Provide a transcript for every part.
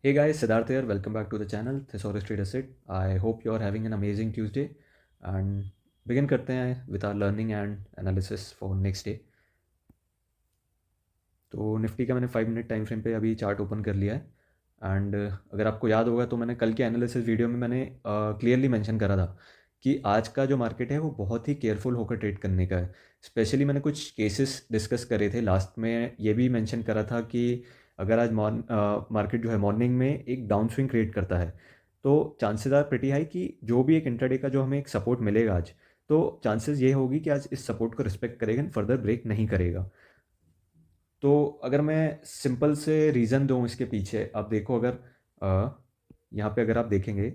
Hey guys, Siddharth here. Welcome back to the channel Thesaurus Trader Sit. I hope you are having an amazing Tuesday and begin करते हैं with our learning and analysis for next day. तो Nifty का मैंने 5 minute time frame पे अभी chart open कर लिया है एंड अगर आपको याद होगा तो मैंने कल के एनालिसिस वीडियो में मैंने क्लियरली मेंशन करा था कि आज का जो मार्केट है वो बहुत ही केयरफुल होकर ट्रेड करने का है। स्पेशली मैंने कुछ केसेस डिस्कस करे थे लास्ट में, ये भी मेंशन करा था कि अगर आज मार्केट जो है मॉर्निंग में एक डाउन स्विंग क्रिएट करता है तो चांसेस आर प्रिटी हाई कि जो भी एक इंट्राडे का जो हमें एक सपोर्ट मिलेगा आज, तो चांसेस ये होगी कि आज इस सपोर्ट को रिस्पेक्ट करेगा एंड फर्दर ब्रेक नहीं करेगा। तो अगर मैं सिंपल से रीज़न दूँ इसके पीछे, आप देखो अगर यहाँ पे अगर आप देखेंगे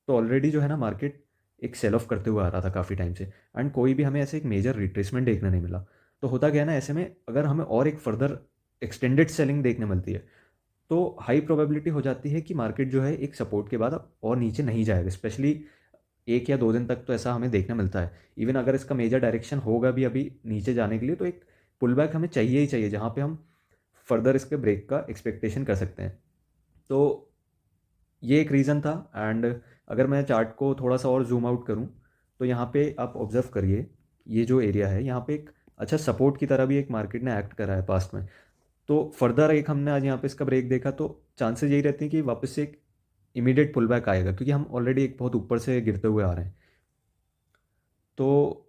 तो ऑलरेडी जो है ना मार्केट एक सेल ऑफ करते हुए आ रहा था काफ़ी टाइम से एंड कोई भी हमें ऐसे एक मेजर रिट्रेसमेंट देखने नहीं मिला। तो होता क्या है ना, ऐसे में अगर हमें और एक फर्दर एक्सटेंडेड सेलिंग देखने मिलती है तो हाई प्रोबेबिलिटी हो जाती है कि मार्केट जो है एक सपोर्ट के बाद अब और नीचे नहीं जाएगा। स्पेशली 1 या 2 दिन तक तो ऐसा हमें देखने मिलता है। इवन अगर इसका मेजर डायरेक्शन होगा भी अभी नीचे जाने के लिए तो एक पुल बैक हमें चाहिए ही चाहिए जहाँ पे हम फर्दर इसके ब्रेक का एक्सपेक्टेशन कर सकते हैं। तो ये एक रीज़न था एंड अगर मैं चार्ट को थोड़ा सा और जूम आउट करूँ तो यहाँ पे आप ऑब्जर्व करिए, ये जो एरिया है यहाँ पे एक अच्छा सपोर्ट की तरह भी एक मार्केट ने एक्ट करा है पास्ट में। तो फर्दर एक हमने आज यहाँ पे इसका ब्रेक देखा तो चांसेस यही रहते हैं कि वापस से एक इमीडिएट पुल बैक आएगा, क्योंकि हम ऑलरेडी एक बहुत ऊपर से गिरते हुए आ रहे हैं। तो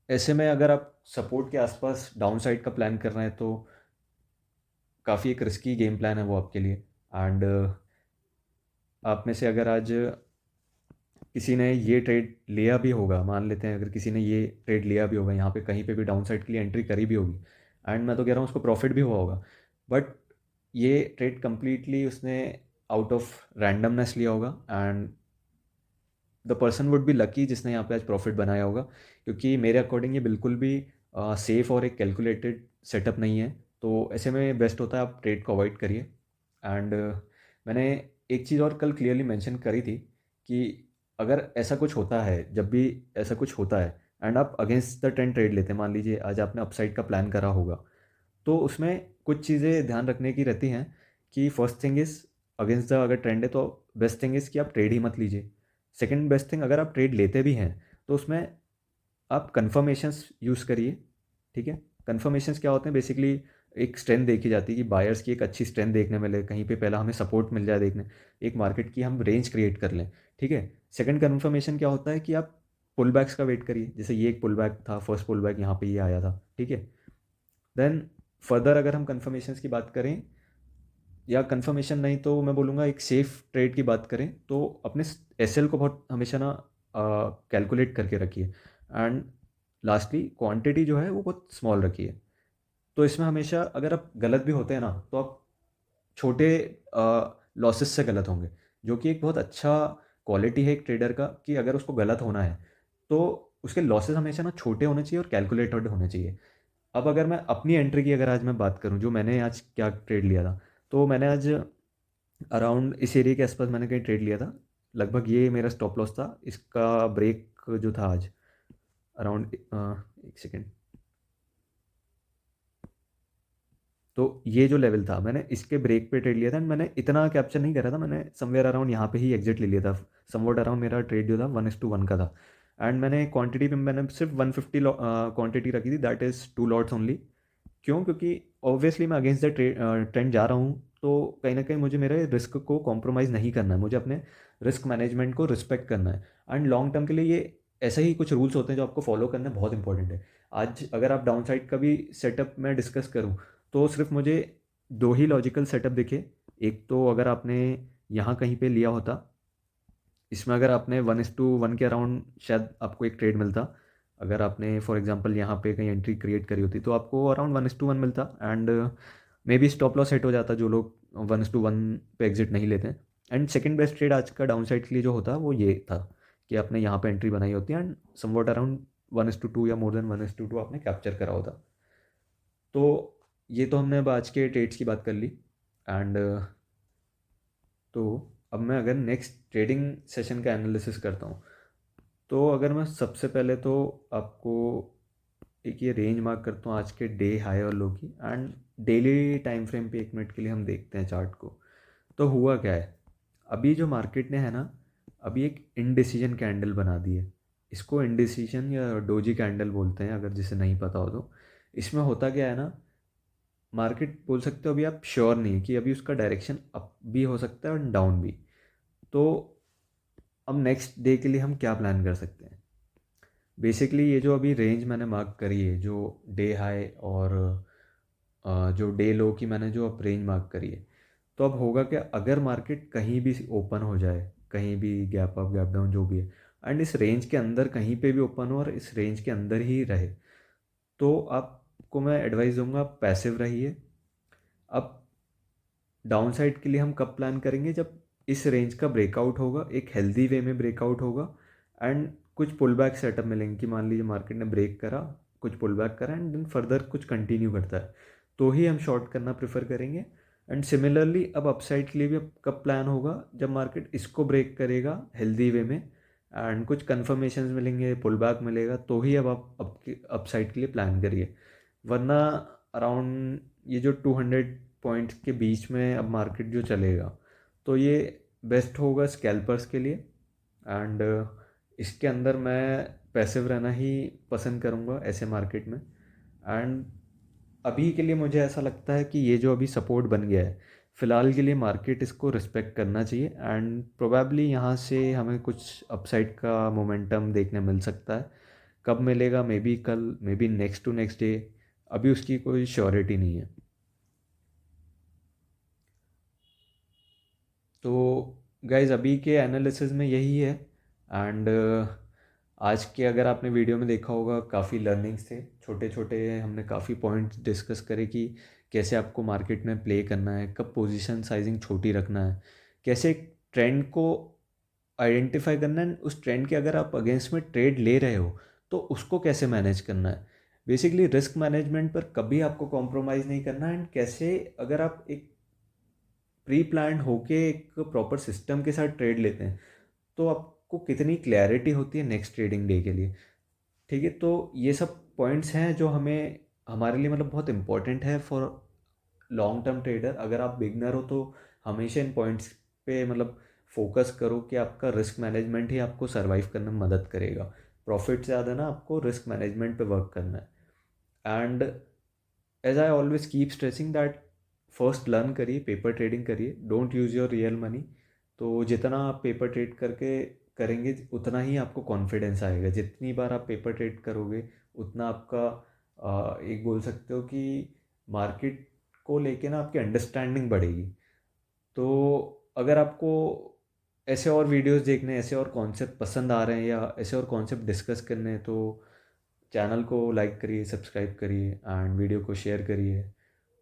ऐसे में अगर आप सपोर्ट के आसपास डाउन साइड का प्लान कर रहे हैं तो काफ़ी एक रिस्की गेम प्लान है वो आपके लिए। एंड आप में से अगर आज किसी ने ये ट्रेड लिया भी होगा, मान लेते हैं अगर किसी ने ये ट्रेड लिया भी होगा यहाँ पे कहीं पे भी डाउन साइड के लिए एंट्री करी भी होगी एंड मैं तो कह रहा हूँ उसको प्रॉफिट भी हुआ होगा, बट ये ट्रेड कंप्लीटली उसने आउट ऑफ रैंडमनेस लिया होगा and the person would be lucky जिसने यहाँ पे आज प्रॉफिट बनाया होगा, क्योंकि मेरे अकॉर्डिंग ये बिल्कुल भी सेफ और एक कैलकुलेटेड सेटअप नहीं है। तो ऐसे में बेस्ट होता है आप ट्रेड को अवॉइड करिए। एंड मैंने एक चीज़ और कल क्लियरली मेंशन करी थी कि अगर ऐसा कुछ होता है, जब भी ऐसा कुछ होता है एंड आप अगेंस्ट द ट्रेंड ट्रेड लेते हैं, मान लीजिए आज आपने अपसाइड का प्लान करा होगा, तो उसमें कुछ चीज़ें ध्यान रखने की रहती हैं कि first thing is against the अगर ट्रेंड है तो बेस्ट थिंग इज़ कि आप ट्रेड ही मत लीजिए। सेकंड बेस्ट थिंग, अगर आप ट्रेड लेते भी हैं तो उसमें आप कन्फर्मेशंस यूज़ करिए। ठीक है, कन्फर्मेशंस क्या होते हैं, बेसिकली एक स्ट्रेंथ देखी जाती है कि बायर्स की एक अच्छी स्ट्रेंथ देखने मिले, कहीं पे पहला हमें सपोर्ट मिल जाए देखने, एक मार्केट की हम रेंज क्रिएट कर लें। ठीक है, सेकंड कन्फर्मेशन क्या होता है कि आप पुल बैक्स का वेट करिए, जैसे ये एक पुल बैक था, फर्स्ट पुल बैक यहाँ पे ये आया था। ठीक है, देन फर्दर अगर हम कन्फर्मेशंस की बात करें या कंफर्मेशन नहीं तो मैं बोलूँगा एक सेफ ट्रेड की बात करें तो अपने एसएल को बहुत हमेशा ना कैलकुलेट करके रखिए एंड लास्टली क्वांटिटी जो है वो बहुत स्मॉल रखिए। तो इसमें हमेशा अगर आप गलत भी होते हैं ना तो आप छोटे लॉसेस से गलत होंगे, जो कि एक बहुत अच्छा क्वालिटी है एक ट्रेडर का कि अगर उसको गलत होना है तो उसके लॉसेस हमेशा ना छोटे होने चाहिए और कैलकुलेटेड होने चाहिए। अब अगर मैं अपनी एंट्री की अगर आज मैं बात करूं, जो मैंने आज क्या ट्रेड लिया था, तो मैंने आज अराउंड इस एरिया के आसपास मैंने कहीं ट्रेड लिया था। लगभग ये मेरा स्टॉप लॉस था, इसका ब्रेक जो था आज अराउंड एक सेकेंड, तो ये जो लेवल था मैंने इसके ब्रेक पे ट्रेड लिया था। मैंने इतना कैप्चर नहीं करा था, मैंने समवेयर अराउंड यहाँ पे ही एग्जिट ले लिया था। समवॉट अराउंड मेरा ट्रेड जो था 1:1 का था एंड मैंने क्वांटिटी पे मैंने सिर्फ 150 क्वांटिटी रखी थी, दैट इज़ 2 लॉट्स ओनली। क्यों? क्योंकि ऑब्वियसली मैं अगेंस्ट द ट्रेंड जा रहा हूँ तो कहीं ना कहीं मुझे मेरे रिस्क को कॉम्प्रोमाइज़ नहीं करना है, मुझे अपने रिस्क मैनेजमेंट को रिस्पेक्ट करना है एंड लॉन्ग टर्म के लिए ये ऐसे ही कुछ रूल्स होते हैं जो आपको फॉलो करने बहुत इंपॉर्टेंट है। आज अगर आप डाउन साइड का भी सेटअप में डिस्कस करूँ तो सिर्फ मुझे दो ही लॉजिकल सेटअप दिखे। एक तो अगर आपने यहाँ कहीं पे लिया होता, इसमें अगर आपने 1:1 के अराउंड शायद आपको एक ट्रेड मिलता। अगर आपने फॉर एग्जांपल यहाँ पे कहीं एंट्री क्रिएट करी होती तो आपको अराउंड 1:1 मिलता and may be stop loss hit हो जाता जो लोग 1:1 पे एग्जिट नहीं लेते हैं। एंड सेकंड बेस्ट ट्रेड आज का डाउन साइड के लिए जो होता वो ये था कि आपने यहाँ पे एंट्री बनाई होती है एंड समवॉट अराउंड 1:2 या मोर देन 1:2 आपने कैप्चर करा होता। तो ये तो हमने अब आज के ट्रेड्स की बात कर ली एंड तो अब मैं अगर नेक्स्ट ट्रेडिंग सेशन का एनालिसिस करता हूँ तो अगर मैं सबसे पहले तो आपको एक ये रेंज मार्क करता हूँ आज के डे हाई और लो की, एंड डेली टाइम फ्रेम पे 1 मिनट के लिए हम देखते हैं चार्ट को। तो हुआ क्या है, अभी जो मार्केट ने है ना, अभी एक इनडिसीजन कैंडल बना दी है। इसको इनडिसीजन या डोजी कैंडल बोलते हैं, अगर जिसे नहीं पता हो तो। इसमें होता क्या है ना, मार्केट बोल सकते हो अभी आप श्योर नहीं है कि अभी उसका डायरेक्शन अप भी हो सकता है और डाउन भी। तो अब नेक्स्ट डे के लिए हम क्या प्लान कर सकते हैं। बेसिकली ये जो अभी रेंज मैंने मार्क करी है, जो डे हाई और जो डे लो की मैंने जो अब रेंज मार्क करी है, तो अब होगा क्या, अगर मार्केट कहीं भी ओपन हो जाए, कहीं भी गैप अप गैप डाउन जो भी है, एंड इस रेंज के अंदर कहीं पे भी ओपन हो और इस रेंज के अंदर ही रहे, तो आपको मैं एडवाइस दूंगा आप पैसिव रहिए। अब डाउन साइड के लिए हम कब प्लान करेंगे, जब इस रेंज का ब्रेकआउट होगा, एक हेल्दी वे में ब्रेकआउट होगा, एंड कुछ पुल बैक सेटअप मिलेंगे कि मान लीजिए मार्केट ने ब्रेक करा, कुछ पुल बैक करा एंड देन फर्दर कुछ कंटिन्यू करता है, तो ही हम शॉर्ट करना प्रेफर करेंगे। एंड सिमिलरली अब अपसाइड के लिए भी अब कब प्लान होगा, जब मार्केट इसको ब्रेक करेगा हेल्दी वे में एंड कुछ कन्फर्मेशन मिलेंगे, पुल बैक मिलेगा, तो ही अब आप अपसाइड के लिए प्लान करिए। वरना अराउंड ये जो 200 पॉइंट्स के बीच में अब मार्केट जो चलेगा, तो ये बेस्ट होगा स्कैल्पर्स के लिए। एंड इसके अंदर मैं पैसिव रहना ही पसंद करूँगा ऐसे मार्केट में। एंड अभी के लिए मुझे ऐसा लगता है कि ये जो अभी सपोर्ट बन गया है, फ़िलहाल के लिए मार्केट इसको रिस्पेक्ट करना चाहिए, एंड प्रोबेबली यहाँ से हमें कुछ अपसाइड का मोमेंटम देखने मिल सकता है। कब मिलेगा, मे बी कल, may be next to next day, अभी उसकी कोई श्योरिटी नहीं है। तो गाइज अभी के एनालिसिस में यही है। एंड आज के अगर आपने वीडियो में देखा होगा, काफ़ी लर्निंग्स थे, छोटे छोटे हमने काफ़ी पॉइंट्स डिस्कस करे कि कैसे आपको मार्केट में प्ले करना है, कब पोजीशन साइजिंग छोटी रखना है, कैसे एक ट्रेंड को आइडेंटिफाई करना है, उस ट्रेंड के अगर आप अगेंस्ट में ट्रेड ले रहे हो तो उसको कैसे मैनेज करना है। बेसिकली रिस्क मैनेजमेंट पर कभी आपको कॉम्प्रोमाइज़ नहीं करना, एंड कैसे अगर आप एक प्री प्लान्ड होके एक प्रॉपर सिस्टम के साथ ट्रेड लेते हैं, तो आपको कितनी क्लैरिटी होती है नेक्स्ट ट्रेडिंग डे के लिए। ठीक है, तो ये सब पॉइंट्स हैं जो हमें हमारे लिए मतलब बहुत इंपॉर्टेंट है फॉर लॉन्ग टर्म ट्रेडर। अगर आप बिगनर हो तो हमेशा इन पॉइंट्स पे मतलब फोकस करो कि आपका रिस्क मैनेजमेंट ही आपको सर्वाइव करने में मदद करेगा। प्रॉफिट से ज़्यादा ना आपको रिस्क मैनेजमेंट पे वर्क करना है। And as I always keep stressing that first learn करिए, पेपर ट्रेडिंग करिए, don't use your real money. तो जितना आप पेपर ट्रेड करके करेंगे उतना ही आपको कॉन्फिडेंस आएगा। जितनी बार आप पेपर ट्रेड करोगे उतना आपका एक बोल सकते हो कि मार्केट को लेके ना आपकी अंडरस्टैंडिंग बढ़ेगी। तो अगर आपको ऐसे और वीडियोस देखने, ऐसे और कॉन्सेप्ट पसंद आ रहे हैं या ऐसे और कॉन्सेप्ट डिस्कस करने हैं, तो चैनल को लाइक करिए, सब्सक्राइब करिए एंड वीडियो को शेयर करिए।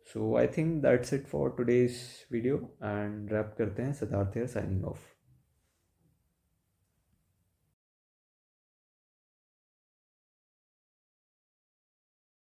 So I think that's it for today's video, and wrap करते हैं। सिद्धार्थ है साइनिंग ऑफ।